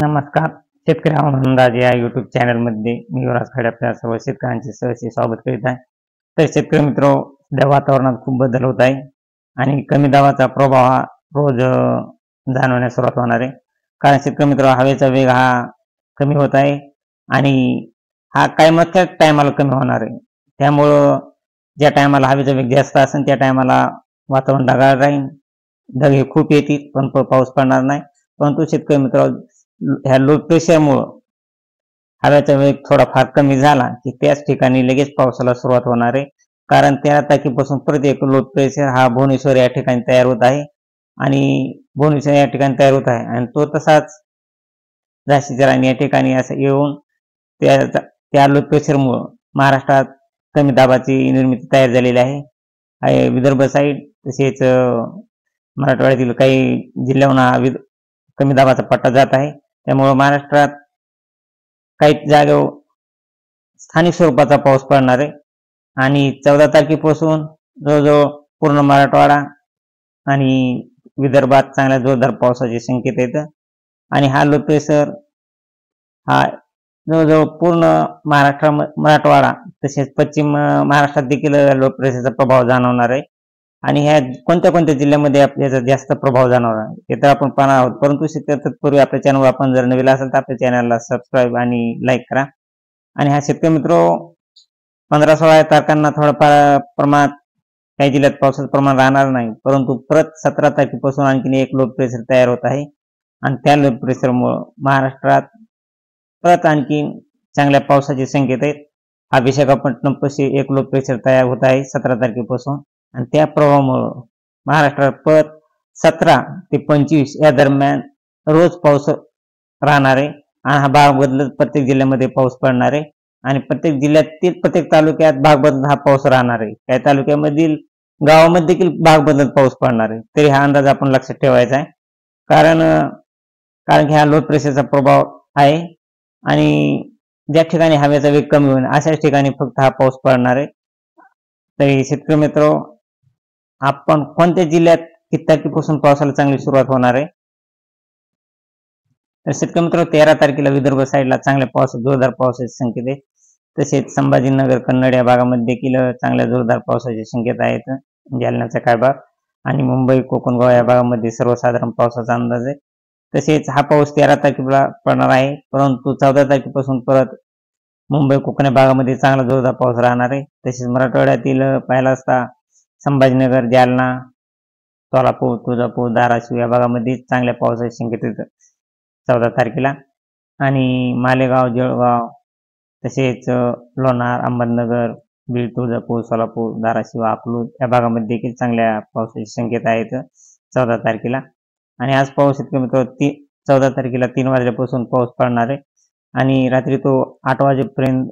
नमस्कार. शेतकरी हवामान अंदाज या युट्यूब चॅनलमध्ये मी युवराज खडे आपल्या सर्व शेतकऱ्यांचे सहर्ष स्वागत करीत आहे. तर शेतकरी मित्र, सध्या वातावरणात खूप बदल होत आहे आणि कमी दाबाचा प्रभाव हा रोज जाणवण्यास सुरुवात होणार आहे. कारण शेतकरी मित्र, हवेचा वेग हा कमी होत आहे आणि हा कायमच्या टायमाला कमी होणार आहे. त्यामुळं ज्या टायमाला हवेचा वेग जास्त असेल त्या टायमाला वातावरण ढगाळ राहील, ढग खूप येतील पण पाऊस पडणार नाही. परंतु शेतकरी मित्र, ह्या लो प्रेशरमुळं हवेचा वेग थोडाफार कमी झाला की त्याच ठिकाणी लगेच पावसाला सुरुवात होणार आहे. कारण 13 तारखेपासून परत एक लो प्रेशर हा भुवनेश्वर या ठिकाणी तयार होत आहे आणि भुवनेश्वर या ठिकाणी तयार होत आहे आणि तो तसाच झाशीच्या राणी या ठिकाणी असं येऊन त्या लो प्रेशरमुळं महाराष्ट्रात कमी दाबाची निर्मिती तयार झालेली आहे. विदर्भ साईड तसेच मराठवाड्यातील काही जिल्ह्यांना कमी दाबाचा पट्टा जात आहे. त्यामुळे महाराष्ट्रात काही जागेवर स्थानिक स्वरूपाचा पाऊस पडणार आहे आणि 14 तारखेपासून जवळजवळ पूर्ण मराठवाडा आणि विदर्भात चांगल्या जोरदार पावसाचे संकेत आहेत आणि हा लो प्रेशर हा जवळजवळ पूर्ण मराठवाडा तसेच पश्चिम महाराष्ट्रात देखील लो प्रेशरचा प्रभाव जाणवणार आहे आणि ह्या कोणत्या कोणत्या जिल्ह्यामध्ये याचा जास्त प्रभाव जाणवणार आहे हे तर आपण पाहणार आहोत. परंतु तत्पूर्वी आपल्या चॅनलवर आपण जर नवीन असेल तर आपल्या चॅनलला सबस्क्राईब आणि लाईक करा. आणि हा शेतकरी मित्र, 15-16 तारखांना थोडंफार प्रमाणात काही जिल्ह्यात पावसाचं प्रमाण राहणार नाही, परंतु परत 17 तारखेपासून आणखीन एक लो प्रेशर तयार होत आहे आणि त्या लो प्रेशरमुळं महाराष्ट्रात परत आणखीन चांगल्या पावसाचे संकेत आहेत. हा विशाखापट्टणम पाशी एक लो प्रेशर तयार होत आहे 17 तारखेपासून आणि त्या प्रभावामुळं महाराष्ट्रात परत 17 ते 25 या दरम्यान रोज पाऊस राहणार आहे आणि हा भाग बदलत प्रत्येक जिल्ह्यामध्ये पाऊस पडणार आहे आणि प्रत्येक जिल्ह्यातील प्रत्येक तालुक्यात भाग बदलत हा पाऊस राहणार आहे. काही तालुक्यामधील गावामध्ये देखील भाग बदलत पाऊस पडणार आहे. तरी हा अंदाज आपण लक्षात ठेवायचा आहे कारण की हा लो प्रेशरचा प्रभाव आहे आणि ज्या ठिकाणी हवेचा वेग कमी होईल अशाच ठिकाणी फक्त हा पाऊस पडणार आहे. तरी शेतकरी मित्र, आपण कोणत्या जिल्ह्यात किती तारखेपासून पावसाला चांगली सुरुवात होणार आहे? तर शेतकरी मित्र, 13 तारखेला विदर्भ साईडला चांगल्या जोरदार पावसाचे संकेत आहेत. तसेच संभाजीनगर, कन्नड या भागामध्ये देखील चांगल्या जोरदार पावसाचे संकेत आहेत. जालन्याचा काय भाग आणि मुंबई, कोकण, गोवा या भागामध्ये सर्वसाधारण पावसाचा अंदाज आहे. तसेच हा पाऊस 13 तारखेला पडणार आहे, परंतु 14 तारखेपासून परत मुंबई, कोकण या भागामध्ये चांगला जोरदार पाऊस राहणार आहे. तसेच मराठवाड्यातील पाहिला असता संभाजीनगर, जालना, सोलापूर, तुळजापूर, धाराशिव या भागामध्ये चांगल्या पावसाचे संकेत आहेत 14 तारखेला आणि मालेगाव, जळगाव तसेच लोणार, अहमदनगर, बीड, तुळजापूर, सोलापूर, धाराशिव, अकलूज या भागामध्ये देखील चांगल्या पावसाचे संकेत आहेत 14 तारखेला. आणि आज पाऊस शेतकरी मित्र 14 तारखेला 3 वाजल्यापासून पाऊस पडणार आहे आणि रात्री तो 8 वाजेपर्यंत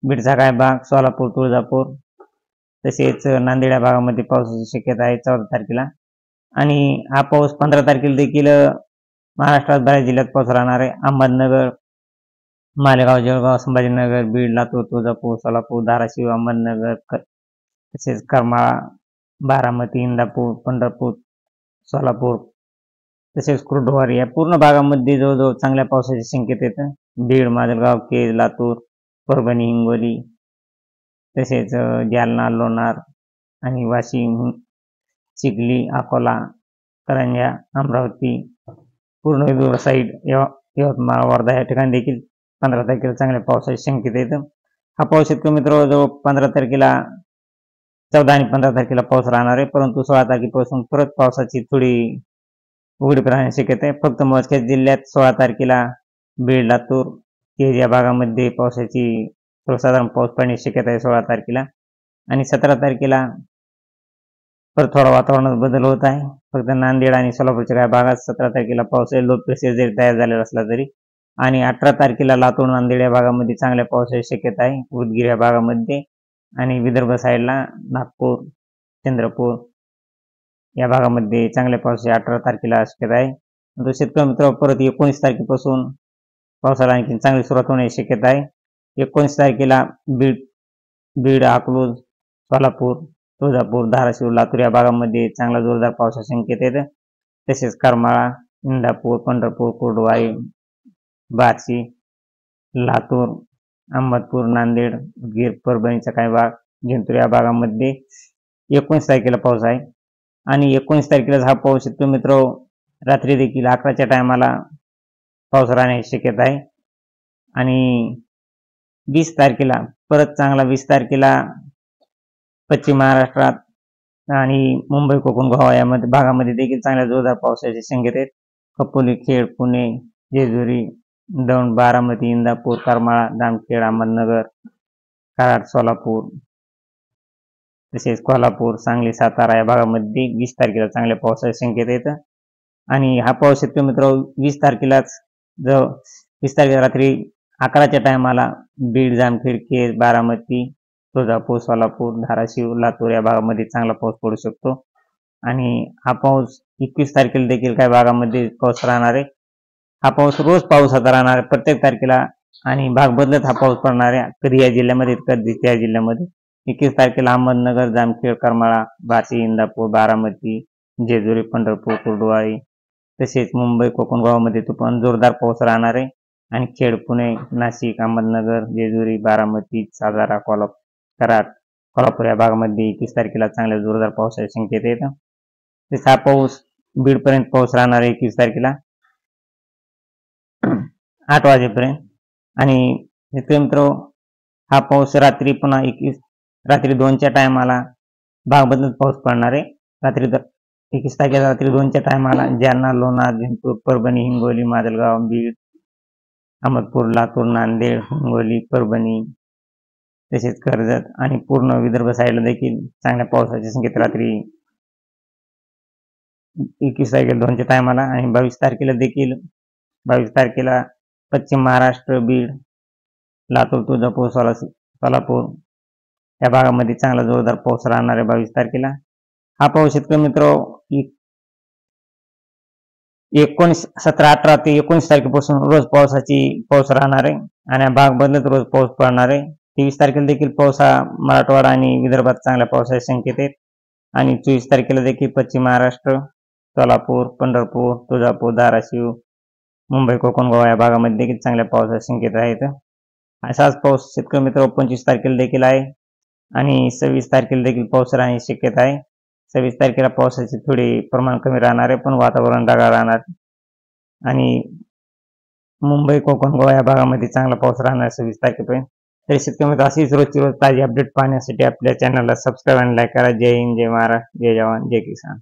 बीडचा काय भाग, सोलापूर, तुळजापूर तसेच नांदेड या भागामध्ये पावसाची शक्यता आहे 14 तारखेला. आणि हा पाऊस 15 तारखेला देखील महाराष्ट्रात बऱ्याच जिल्ह्यात पाऊस राहणार आहे. अहमदनगर, मालेगाव, जळगाव, संभाजीनगर, बीड, लातूर, तुळजापूर, सोलापूर, धाराशिव, अहमदनगर तसेच करमाळा, बारामती, इंदापूर, पंढरपूर, सोलापूर तसेच कुर्डुवाडी या पूर्ण भागामध्ये जवळजवळ चांगल्या पावसाचे संकेत येतं. बीड, माजलगाव, केज, लातूर, परभणी, हिंगोली तसेच जालना, लोणार आणि वाशिम, चिखली, अकोला, करंजा, अमरावती, पूर्ण विदर्भ साईड, यवतमाळ, वर्धा या ठिकाणी देखील 15 तारखेला चांगल्या पावसाचे संकेत येतं. हा पाऊस शेतकरी मित्र जवळ 14 आणि 15 तारखेला पाऊस राहणार आहे, परंतु 16 तारखेपासून परत पावसाची थोडी उघडीप राहण्याची शक्यता आहे. फक्त मोजक्याच जिल्ह्यात 16 तारखेला बीड, लातूर, केज या भागामध्ये पावसाची सर्वसाधारण पाऊस पडण्याची शक्यता आहे 16 तारखेला. आणि 17 तारखेला परत थोडा वातावरणात बदल होत आहे. फक्त नांदेड आणि सोलापूरच्या काही भागात 17 तारखेला पाऊस लो प्रेशर जरी तयार झालेला असला तरी. आणि 18 तारखेला लातूर, नांदेड या भागामध्ये चांगल्या पावसाची शक्यता आहे, उदगीर या भागामध्ये. आणि विदर्भ साईडला नागपूर, चंद्रपूर या भागामध्ये चांगल्या पावसाची 18 तारखेला शक्यता आहे. शेतकरी मित्र, परत 19 तारखेपासून पावसाला आणखी चांगली सुरुवात होण्याची शक्यता आहे. 19 तारखेला बीड, अकलूज, सोलापूर, तुळजापूर, धाराशिव, लातूर या भागामध्ये चांगला जोरदार पावसाचे संकेत आहेत. तसेच करमाळा, इंदापूर, पंढरपूर, कुर्डुवाडी, बार्शी, लातूर, अहमदपूर, नांदेड, उदगीर, परभणीचा काही भाग, जिंतूर या भागामध्ये 19 तारखेला पाऊस आहे. आणि 19 तारखेला हा पाऊस शेतकरी मित्र रात्री देखील 11च्या टायमाला पाऊस राहण्याची शक्यता आहे. आणि 20 तारखेला परत चांगला 20 तारखेला पश्चिम महाराष्ट्रात आणि मुंबई, कोकण, गोवा यामध्ये भागामध्ये देखील चांगल्या जोरदार पावसाची शक्यता आहेत. कपोली, खेड, पुणे, जेजुरी, दौंड, बारामती, इंदापूर, करमाळा, जामखेड, अहमदनगर, कराड, सोलापूर, तसेच कोल्हापूर, सांगली, सातारा या भागामध्ये 20 तारखेला चांगल्या पावसाची शक्यता येतं. आणि हा पाऊस शेतकरी मित्र 20 तारखेलाच 20 तारखेला रात्री 11च्या टायमाला बीड, जामखेड, केज, बारामती, तुळजापूर, सोलापूर, धाराशिव, लातूर या भागामध्ये चांगला पाऊस पडू शकतो. आणि हा पाऊस 21 तारखेला देखील काही भागामध्ये पाऊस राहणार आहे. हा पाऊस रोज पावसाचा राहणार आहे प्रत्येक तारखेला आणि भाग बदलत हा पाऊस पडणार आहे. कधी या जिल्ह्यामध्ये कधी त्या जिल्ह्यामध्ये. 21 तारखेला अहमदनगर, जामखेड, करमाळा, बार्शी, इंदापूर, बारामती, जेजुरी, पंढरपूर, कुर्डुवाडी तसेच मुंबई, कोकण, गोवामध्ये तो पण जोरदार पाऊस राहणार आहे. आणि खेड, पुणे, नाशिक, अहमदनगर, जेजुरी, बारामती, सातारा, कराड, कोल्हापूर या भागामध्ये 21 तारखेला चांगल्या जोरदार पावसाची शक्यता येतं. तसा हा पाऊस बीडपर्यंत पाऊस राहणार आहे 21 तारखेला 8 वाजेपर्यंत. आणि मित्र हा पाऊस रात्री पुन्हा रात्री 2च्या टायमाला भाग बदलत पाऊस पडणार आहे. रात्री 21 तारखेला रात्री 2च्या टायमाला जालना, लोणार, जिंतूर, परभणी, हिंगोली, माजलगाव, बीड, अहमदपूर, लातूर, नांदेड, हिंगोली, परभणी तसेच कर्जत आणि पूर्ण विदर्भ साईडला देखील चांगल्या पावसाची शक्यता रात्री 21 तारखेला 2च्या टायमाला. आणि 22 तारखेला देखील 22 तारखेला पश्चिम महाराष्ट्र, बीड, लातूर, तुळजापूर, सोलापूर या भागामध्ये चांगला जोरदार पाऊस राहणार आहे 22 तारखेला. हा पाऊस शेतकरी मित्र 17, 18 ते 19 तारखेपासून रोज पाऊस राहणार आहे आणि भाग बदलत रोज पाऊस पडणार आहे. 23 तारखेला देखील पाऊस हा मराठवाडा आणि विदर्भात चांगल्या पावसाचे संकेत आहेत. आणि 24 तारखेला देखील पश्चिम महाराष्ट्र, सोलापूर, पंढरपूर, तुळजापूर, धाराशिव, मुंबई, कोकण, गोवा या भागामध्ये देखील चांगल्या पावसाचे संकेत आहेत. असाच पाऊस शेतकरी मित्र 25 तारखेला देखील आहे आणि 26 तारखेला देखील पाऊस राहण्याची शक्यता आहे. 26 तारखेला पावसाचे थोडे प्रमाण कमी राहणार आहे पण वातावरण ढगाळ राहणार. आणि मुंबई, कोकण, गोवा या भागामध्ये चांगला पाऊस राहणार 26 तारखेपर्यंत. तरी शेतकरी मित्र अशीच रोजची रोज ताजी अपडेट पाहण्यासाठी आपल्या चॅनलला सबस्क्राईब आणि लाईक करा. जय हिंद, जय महाराष्ट्र, जय जवान, जय किसान.